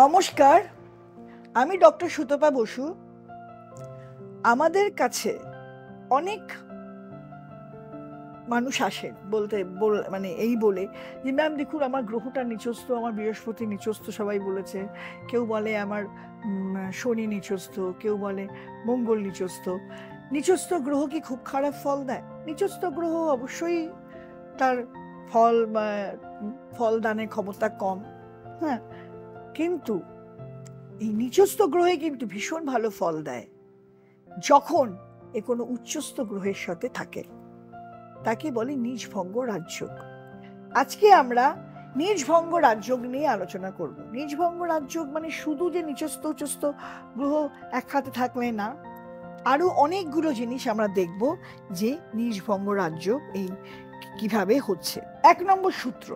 নমস্কার, আমি ডক্টর সুতপা বসু। আমাদের কাছে অনেক মানুষ আসেন মানে এই বলে যে ম্যাম দেখুন আমার গ্রহটা নিচস্থ, আমার বৃহস্পতি নিচস্থ, সবাই বলেছে। কেউ বলে আমার শনি নিচস্থ, কেউ বলে মঙ্গল নিচস্থ। নিচস্থ গ্রহ কি খুব খারাপ ফল দেয়? নিচস্থ গ্রহ অবশ্যই তার ফলদানের ক্ষমতা কম, হ্যাঁ, কিন্তু এই নিচস্থ গ্রহে কিন্তু ভীষণ ভালো ফল দেয় যখন এ কোনো উচ্চস্থ গ্রহের সাথে থাকে। তাকে বলে নীচভঙ্গ রাজযোগ। আজকে আমরা নীচভঙ্গ রাজযোগ নিয়ে আলোচনা করব। নীচভঙ্গ রাজযোগ মানে শুধু যে নিচস্থ উচ্চস্থ গ্রহ একসাথে থাকলে না, আরো অনেকগুলো জিনিস আমরা দেখব যে নীচভঙ্গ রাজযোগ এই কিভাবে হচ্ছে। 1 নম্বর সূত্র,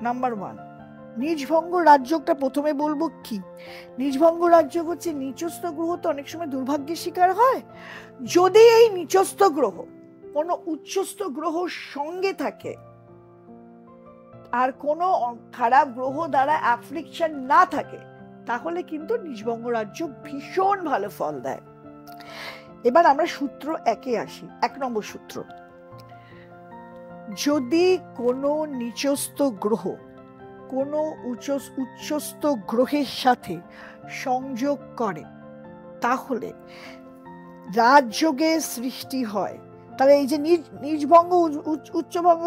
নাম্বার 1, নীচভঙ্গ রাজযোগটা প্রথমে বলবো কি। নীচভঙ্গ রাজযোগ হচ্ছে নিচস্থ গ্রহ তো অনেক সময় দুর্ভাগ্যের শিকার হয়। যদি এই নিচস্থ গ্রহ কোনো উচ্চস্থ গ্রহর সঙ্গে থাকে আর কোনো খারাপ গ্রহ দ্বারা অ্যাফ্লিকশন না থাকে, তাহলে কিন্তু নীচভঙ্গ রাজযোগ ভীষণ ভালো ফল দেয়। এবার আমরা সূত্র 1-এ আসি। 1 নম্বর সূত্র, যদি কোনো নিচস্থ গ্রহ কোনো উচ্চস্থ গ্রহের সাথে সংযোগ করে তাহলে রাজযোগের সৃষ্টি হয়। তাহলে এই যে নীচভঙ্গ উচ্চভঙ্গ,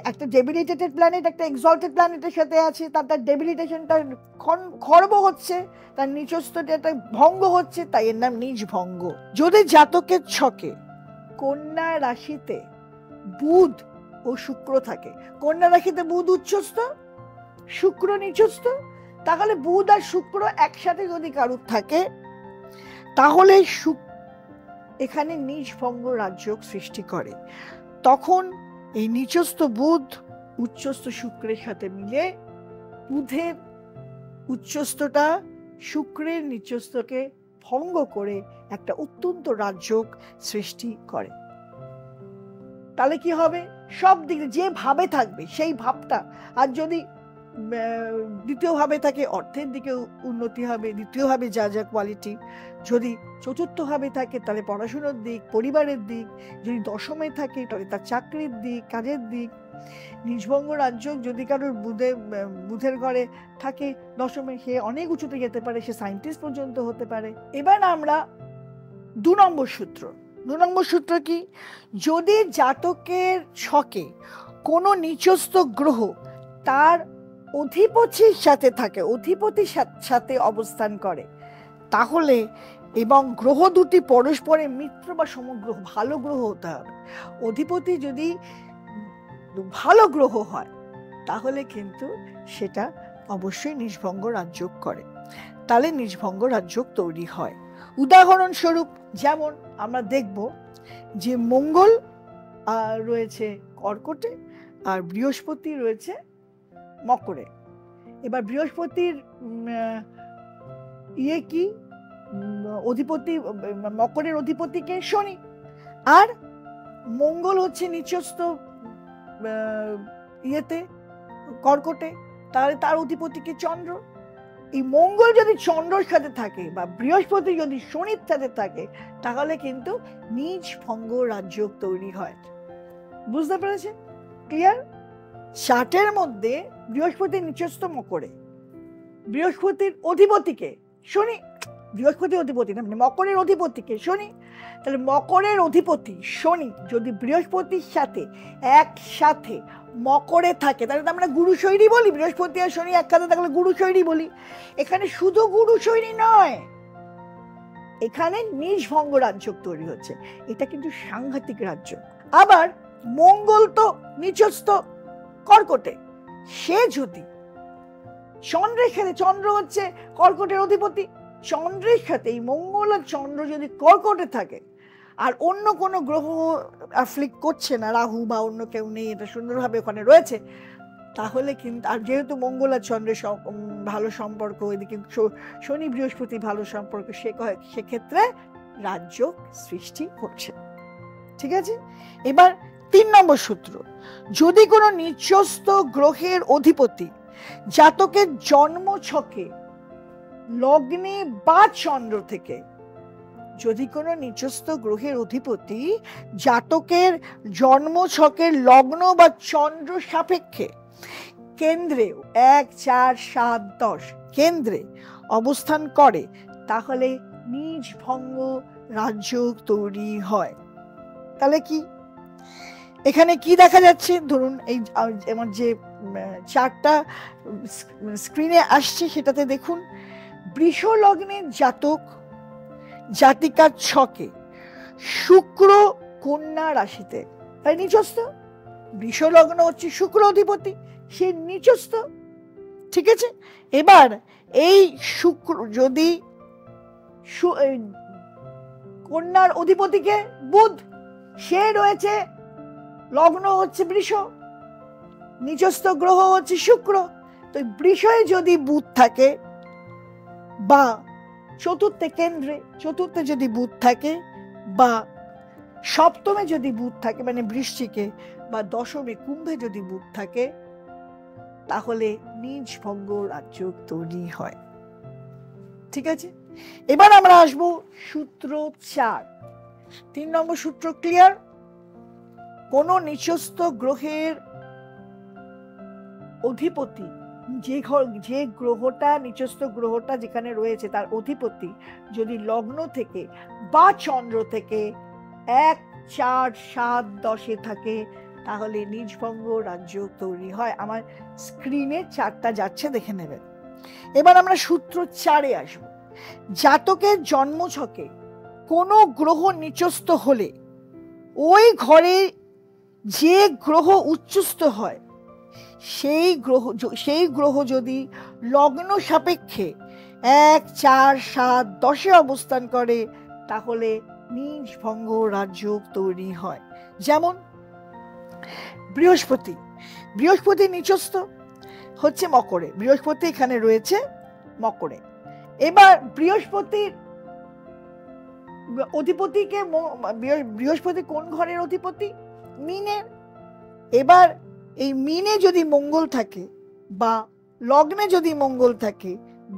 একটা ডেবিলিটেটেড প্ল্যানেট একটা এক্সল্টেড প্ল্যানেটের সাথে আছে, তার ডেবিলিটেশনটা খর্ব হচ্ছে, তার নিচস্থটা ভঙ্গ হচ্ছে, তাই এর নাম নীচভঙ্গ। যদি জাতকের ছকে কন্যা রাশিতে বুধ ও শুক্র থাকে, কন্যা রাশিতে বুধ উচ্চস্থ, শুক্র নিচস্থ, তাহলে বুধ আর শুক্র একসাথে যদি কারুর থাকে তাহলে এখানে নীচভঙ্গ রাজযোগ সৃষ্টি করে। তখন এই নিচস্থ বুধ উচ্চস্থ শুক্রের সাথে মিলে বুধের উচ্চস্থটা শুক্রের নিচস্থকে ভঙ্গ করে একটা অত্যন্ত রাজযোগ সৃষ্টি করে। তাহলে কি হবে? সব দিকে যে ভাবে থাকবে সেই ভাবটা, আর যদি দ্বিতীয় ভাবে থাকে অর্থের দিকে উন্নতি হবে, দ্বিতীয় ভাবে যা যা কোয়ালিটি, যদি চতুর্থ ভাবে থাকে তাহলে পড়াশোনার দিক, পরিবারের দিক, যদি দশমে থাকে তাহলে তার চাকরির দিক, কাজের দিক। নীচভঙ্গ রাজযোগ যদি কারোর বুধের ঘরে থাকে দশমে, সে অনেক উঁচুতে যেতে পারে, সে সায়েন্টিস্ট পর্যন্ত হতে পারে। এবার আমরা 2 নম্বর সূত্র। 2 নম্বর সূত্র কি, যদি জাতকের ছকে কোনো নিচস্থ গ্রহ তার অধিপতির সাথে থাকে, অধিপতির সাথে অবস্থান করে, তাহলে এবং গ্রহ দুটি পরস্পরের মিত্র বা সমগ্রহ, ভালো গ্রহ হতে হবে। অধিপতি যদি ভালো গ্রহ হয় তাহলে কিন্তু সেটা অবশ্যই নীচভঙ্গ রাজযোগ করে, তাহলে নীচভঙ্গ রাজযোগ তৈরি হয়। উদাহরণস্বরূপ যেমন আমরা দেখব যে মঙ্গল রয়েছে কর্কটে আর বৃহস্পতি রয়েছে মকরে। এবার বৃহস্পতির কি অধিপতি, মকরের অধিপতিকে শনি, আর মঙ্গল হচ্ছে নিচস্থ কর্কটে, তাহলে তার অধিপতিকে চন্দ্র। এই মঙ্গল যদি চন্দ্রের সাথে থাকে বা বৃহস্পতি যদি শনির সাথে থাকে তাহলে কিন্তু নীচভঙ্গ রাজযোগ তৈরি হয়। বুঝতে পেরেছেন? ক্লিয়ার? চার্টের মধ্যে বৃহস্পতি নিচস্থ মকরে, বৃহস্পতির অধিপতিকে শনি, বৃহস্পতির অধিপতি না, মানে মকরের অধিপতিকে শনি, তাহলে মকরের অধিপতি শনি যদি বৃহস্পতির সাথে একসাথে মকরে থাকে তাহলে আমরা গুরু শৈরী বলি। বৃহস্পতি আর শনি একসাথে থাকলে গুরু শৈরী বলি। এখানে শুধু গুরু শৈরী নয়, এখানে নীচভঙ্গ রাজযোগ তৈরি হচ্ছে। এটা কিন্তু সাংঘাতিক রাজযোগ। আবার মঙ্গল তো নিচস্থ কর্কটে, সে যদি চন্দ্রের সাথে, চন্দ্র হচ্ছে কর্কটের অধিপতি, চন্দ্রের সাথে এই মঙ্গল আর চন্দ্র যদি কর্কটে থাকে আর অন্য কোনো গ্রহ অ্যাফ্লিক্ট করছে না, রাহু বা অন্য কেউ নেই, এটা সুন্দরভাবে ওখানে রয়েছে, তাহলে কিন্তু, আর যেহেতু মঙ্গল আর চন্দ্রের ভালো সম্পর্ক, এদিকে শনি বৃহস্পতি ভালো সম্পর্ক, সেক্ষেত্রে রাজযোগ সৃষ্টি হচ্ছে। ঠিক আছে? এবার 3 নম্বর সূত্র, যদি কোনো নিচস্থ গ্রহের অধিপতি জাতকের জন্ম ছকে লগ্নে বা চন্দ্র থেকে যদি কোনো নিচস্থ গ্রহের অধিপতি জাতকের জন্ম ছকের লগ্ন বা চন্দ্র সাপেক্ষে কেন্দ্রে 1, 4, 7, 10 কেন্দ্রে অবস্থান করে তাহলে নিজ ভঙ্গ রাজযোগ তৈরি হয়। তাহলে কি এখানে কি দেখা যাচ্ছে, ধরুন এই আমার যে চার্টটা স্ক্রিনে আসছে সেটাতে দেখুন, বৃষ লগ্নের জাতক জাতিকার ছকে শুক্র কন্যা রাশিতে, তাই নিচস্থ। বৃষ লগ্ন হচ্ছে শুক্র অধিপতি, সে নিচস্থ, ঠিক আছে। এবার এই শুক্র যদি কন্যার অধিপতিকে বুধ, সে রয়েছে লগ্ন হচ্ছে বৃষ, নিচস্থ গ্রহ হচ্ছে শুক্র। তো বৃষে যদি বুধ থাকে বা চতুর্থে কেন্দ্রে, চতুর্থে যদি বুধ থাকে বা সপ্তমে যদি বুধ থাকে মানে বৃশ্চিকে, বা দশমে কুম্ভে যদি বুধ থাকে, তাহলে নিজ ভঙ্গ রাজযোগ তৈরি হয়। ঠিক আছে, এবার আমরা আসবো সূত্র 4। 3 নম্বর সূত্র ক্লিয়ার। কোন নিচস্থ গ্রহের অধিপতি, যে গ্রহটা নিচস্থ গ্রহটা যেখানে রয়েছে তার অধিপতি যদি লগ্ন থেকে বা চন্দ্র থেকে 1, 4, 7, 10 থাকে তাহলে নিজ ভঙ্গ রাজযোগ তৈরি হয়। আমার স্ক্রিনে চারটা যাচ্ছে, দেখে নেবেন। এবার আমরা সূত্র 4-এ আসব। জাতকের জন্মছকে কোন গ্রহ নিচস্থ হলে ওই ঘরে যে গ্রহ উচ্চস্থ হয় সেই গ্রহ যদি লগ্ন সাপেক্ষে 1, 4, 7, 10 অবস্থান করে তাহলে নিজ ভঙ্গ রাজযোগ তৈরি হয়। যেমন বৃহস্পতি নিচস্থ হচ্ছে মকরে, বৃহস্পতি এখানে রয়েছে মকরে। এবার বৃহস্পতির অধিপতিকে, বৃহস্পতি কোন ঘরের অধিপতি? মিনের। এবার এই মিনে যদি মঙ্গল থাকে বা লগ্নে যদি মঙ্গল থাকে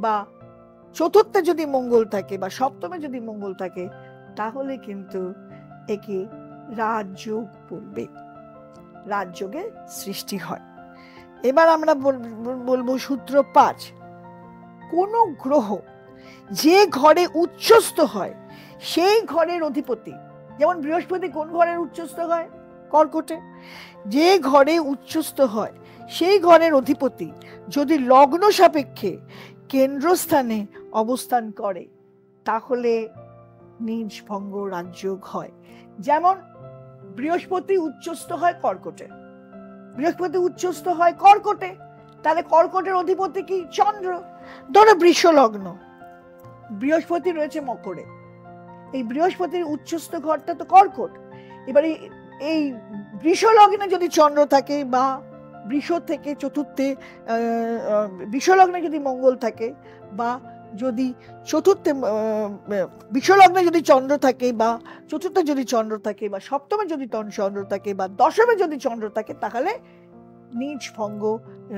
বা চতুর্থে যদি মঙ্গল থাকে বা সপ্তমে যদি মঙ্গল থাকে তাহলে কিন্তু একে রাজযোগ বলবে, রাজযোগের সৃষ্টি হয়। এবার আমরা বলবো সূত্র 5। কোন গ্রহ যে ঘরে উচ্চস্থ হয় সেই ঘরের অধিপতি, যেমন বৃহস্পতি কোন ঘরের উচ্চস্থ হয়? কর্কটে। যে ঘরে উচ্চস্থ হয় সেই ঘরের অধিপতি যদি লগ্ন সাপেক্ষে কেন্দ্রস্থানে অবস্থান করে তাহলে নিজ ভঙ্গ রাজযোগ হয়। যেমন বৃহস্পতি উচ্চস্থ হয় কর্কটে, বৃহস্পতি উচ্চস্থ হয় কর্কটে, তাহলে কর্কটের অধিপতি কি? চন্দ্র। ধরো বৃষ লগ্ন, বৃহস্পতি রয়েছে মকরে, এই বৃহস্পতির উচ্চস্থ ঘরটা তো কর্কট। এবারে এই বৃষ লগ্নে যদি চন্দ্র থাকে বা বৃষ থেকে চতুর্থে বৃষ লগ্নে যদি মঙ্গল থাকে বা যদি চতুর্থে বৃষ লগ্নে যদি চন্দ্র থাকে বা চতুর্থে যদি চন্দ্র থাকে বা সপ্তমে যদি চন্দ্র থাকে বা দশমে যদি চন্দ্র থাকে তাহলে নিজ ভঙ্গ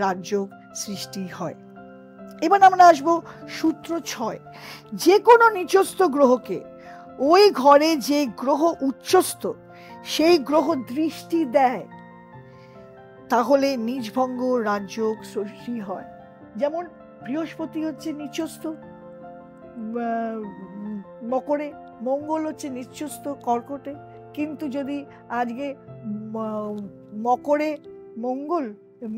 রাজযোগ সৃষ্টি হয়। এবার আমরা আসবো সূত্র 6। যে কোনো নিচস্থ গ্রহকে ওই ঘরে যে গ্রহ উচ্চস্থ সেই গ্রহ দৃষ্টি দেয় তাহলে নিজ ভঙ্গ রাজযোগ সৃষ্টি হয়। যেমন বৃহস্পতি হচ্ছে নিচস্থ মকরে, মঙ্গল হচ্ছে নিচস্থ কর্কটে, কিন্তু যদি আজকে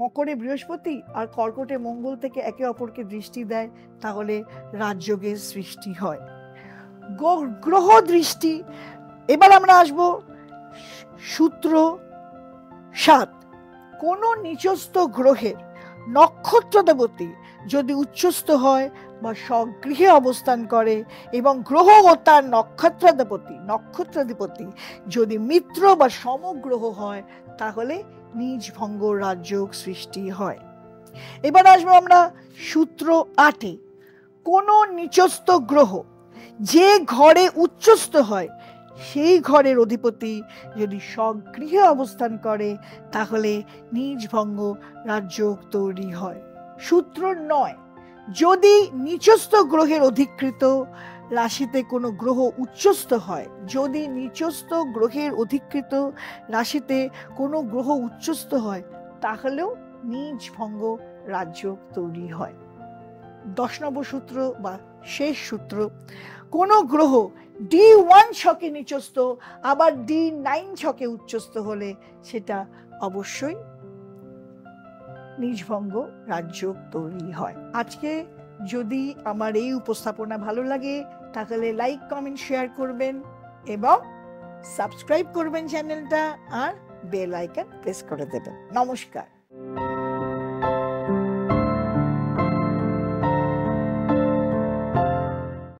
মকরে বৃহস্পতি আর কর্কটে মঙ্গল থেকে একে অপরকে দৃষ্টি দেয় তাহলে রাজযোগের সৃষ্টি হয়। গ্রহ দৃষ্টি। এবার আমরা আসব সূত্র 7। কোন নিচস্থ গ্রহের নক্ষত্র দেবতী যদি উচ্চস্থ হয় বা স্বগৃহে অবস্থান করে এবং গ্রহ ও তার নক্ষত্রাধিপতি যদি মিত্র বা সমগ্রহ হয় তাহলে নিজ ভঙ্গ রাজযোগ সৃষ্টি হয়। এবার আসবো আমরা সূত্র 8। কোন নিচস্থ গ্রহ যে ঘরে উচ্চস্থ হয় সেই ঘরের অধিপতি যদি স্বগৃহে অবস্থান করে তাহলে নিজ ভঙ্গ রাজযোগ তৈরি হয়। সূত্র 9। যদি নিচস্থ গ্রহের অধিকৃত রাশিতে কোনো গ্রহ উচ্চস্থ হয়, যদি নিচস্থ গ্রহের অধিকৃত রাশিতে কোনো গ্রহ উচ্চস্থ হয়, তাহলেও নিজ ভঙ্গ রাজযোগ তৈরি হয়। 10 নম্বর সূত্র বা শেষ সূত্র, কোন গ্রহ D1 ছকে নিচস্থ আবার D9 ছকে উচ্চস্থ হলে সেটা অবশ্যই নিজভঙ্গ রাজযোগ তৈরি হয়। আজকে যদি আমার এই উপস্থাপনা ভালো লাগে তাহলে লাইক, কমেন্ট, শেয়ার করবেন এবং সাবস্ক্রাইব করবেন চ্যানেলটা আর বেল আইকন প্রেস করে দেবেন। নমস্কার।